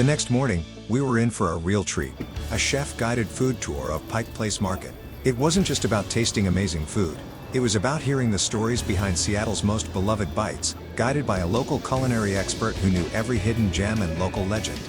The next morning, we were in for a real treat, a chef-guided food tour of Pike Place Market. It wasn't just about tasting amazing food, it was about hearing the stories behind Seattle's most beloved bites, guided by a local culinary expert who knew every hidden gem and local legend.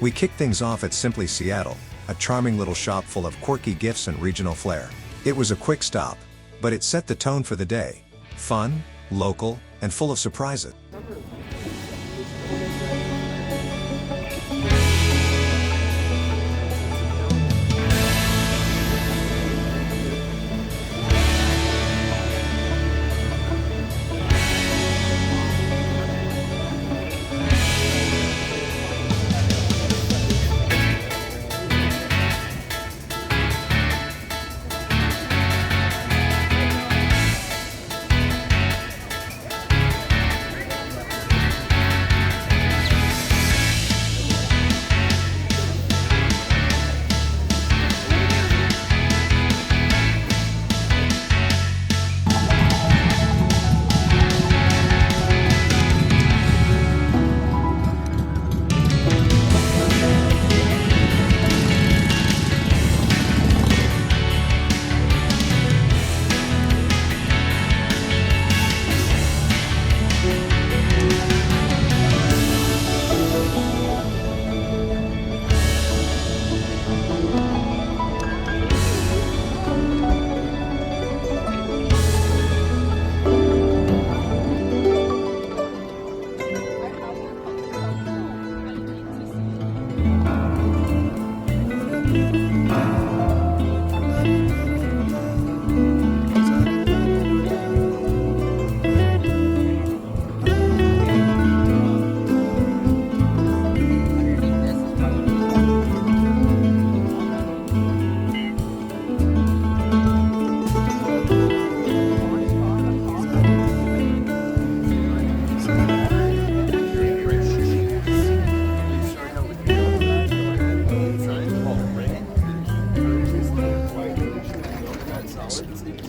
We kicked things off at Simply Seattle, a charming little shop full of quirky gifts and regional flair. It was a quick stop, but it set the tone for the day. Fun, local, and full of surprises.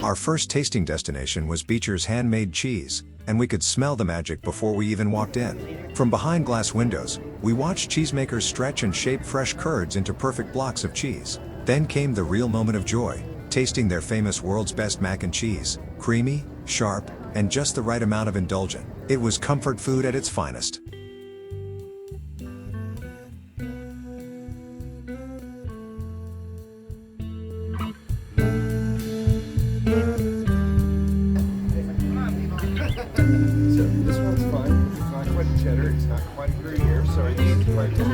Our first tasting destination was BEECHER'S handmade cheese, and we could smell the magic before we even walked in. From behind glass windows, we watched cheesemakers stretch and shape fresh curds into perfect blocks of cheese. Then came the real moment of joy, tasting their famous world's best mac and cheese, creamy, sharp, and just the right amount of indulgent. It was comfort food at its finest. So this one's fun. It's not quite a cheddar. It's not quite a Gruyere. Sorry, this is quite a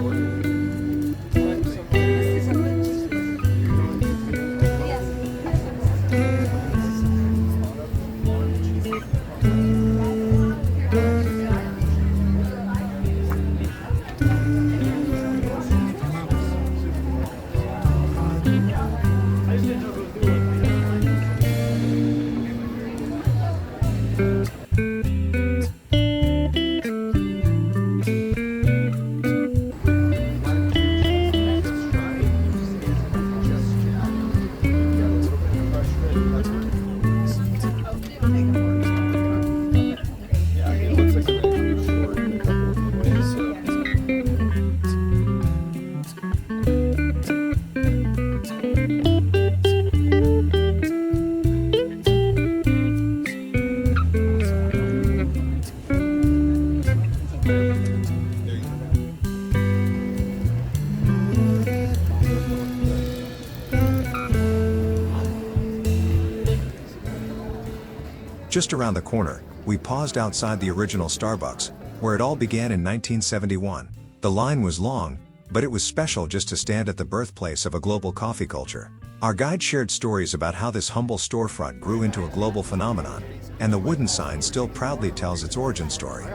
Just around the corner, we paused outside the original Starbucks, where it all began in 1971. The line was long, but it was special just to stand at the birthplace of a global coffee culture. Our guide shared stories about how this humble storefront grew into a global phenomenon, and the wooden sign still proudly tells its origin story.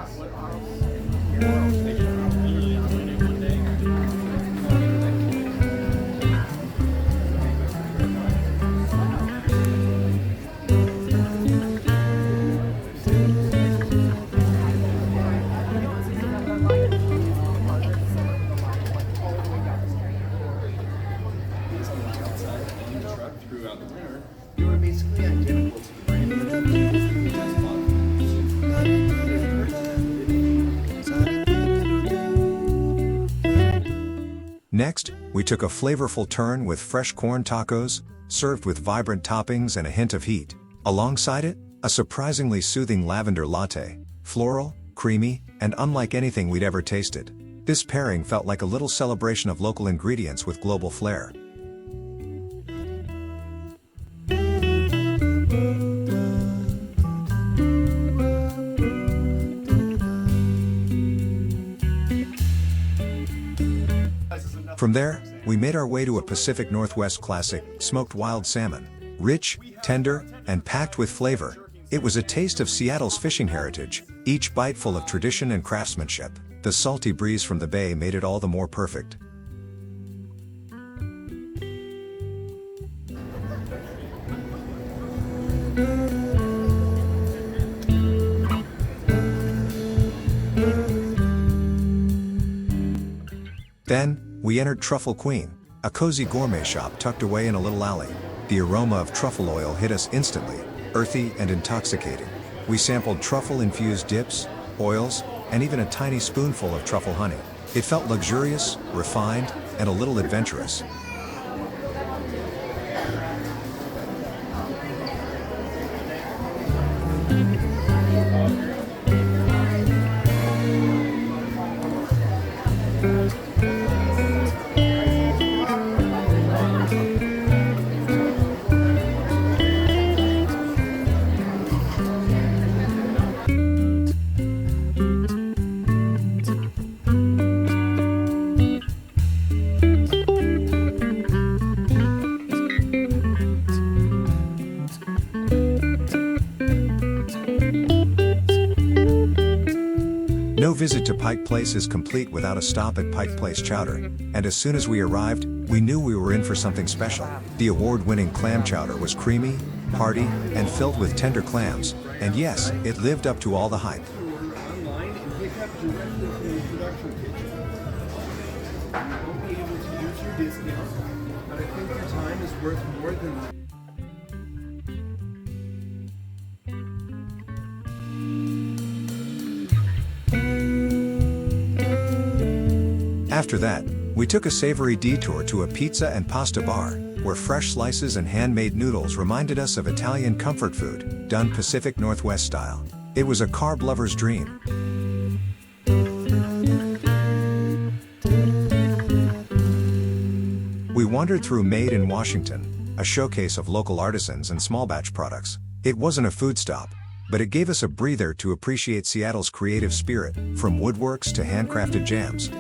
throughout the winter, they were basically identical to the brand new just bought. Next, we took a flavorful turn with fresh corn tacos, served with vibrant toppings and a hint of heat. Alongside it, a surprisingly soothing lavender latte, floral, creamy, and unlike anything we'd ever tasted. This pairing felt like a little celebration of local ingredients with global flair. From there, we made our way to a Pacific Northwest classic, smoked wild salmon. Rich, tender, and packed with flavor, it was a taste of Seattle's fishing heritage, each bite full of tradition and craftsmanship. The salty breeze from the bay made it all the more perfect. Then, we entered Truffle Queen, a cozy gourmet shop tucked away in a little alley. The aroma of truffle oil hit us instantly, earthy and intoxicating. We sampled truffle-infused dips, oils, and even a tiny spoonful of truffle honey. It felt luxurious, refined, and a little adventurous. No visit to Pike Place is complete without a stop at Pike Place Chowder, and as soon as we arrived, we knew we were in for something special. The award-winning clam chowder was creamy, hearty, and filled with tender clams, and yes, it lived up to all the hype. Online and pick up directly from the production kitchen. You won't be able to use your discount, but I think your time is worth more than that. After that, we took a savory detour to a pizza and pasta bar, where fresh slices and handmade noodles reminded us of Italian comfort food, done Pacific Northwest style. It was a carb lover's dream. We wandered through Made in Washington, a showcase of local artisans and small batch products. It wasn't a food stop, but it gave us a breather to appreciate Seattle's creative spirit, from woodworks to handcrafted jams.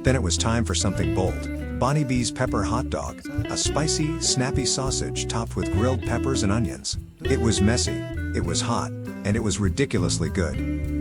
Then it was time for something bold. Bonnie B's Pepper Hot Dog, a spicy, snappy sausage topped with grilled peppers and onions. It was messy, it was hot, and it was ridiculously good.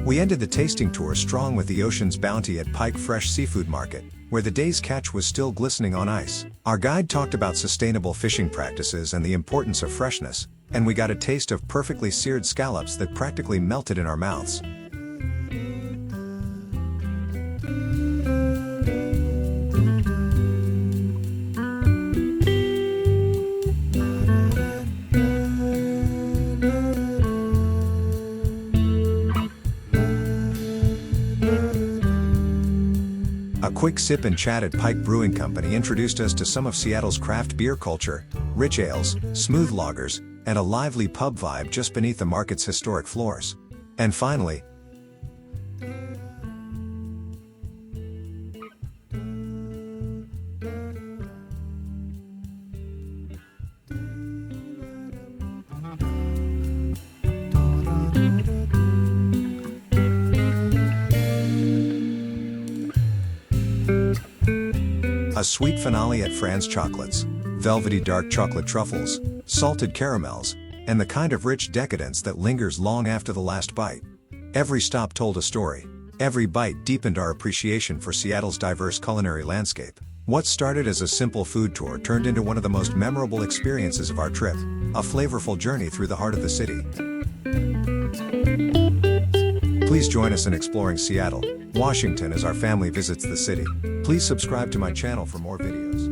We ended the tasting tour strong with the ocean's bounty at Pike Fresh Seafood Market, where the day's catch was still glistening on ice. Our guide talked about sustainable fishing practices and the importance of freshness, and we got a taste of perfectly seared scallops that practically melted in our mouths. A quick sip and chat at Pike Brewing Company introduced us to some of Seattle's craft beer culture, rich ales, smooth lagers, and a lively pub vibe just beneath the market's historic floors. And finally, a sweet finale at FRAN'S chocolates, velvety dark chocolate truffles, salted caramels, and the kind of rich decadence that lingers long after the last bite. Every stop told a story, Every bite deepened our appreciation for Seattle's diverse culinary landscape. What started as a simple food tour turned into one of the most memorable experiences of our trip, a flavorful journey through the heart of the city. Please join us in exploring Seattle, Washington as our family visits the city. Please subscribe to my channel for more videos.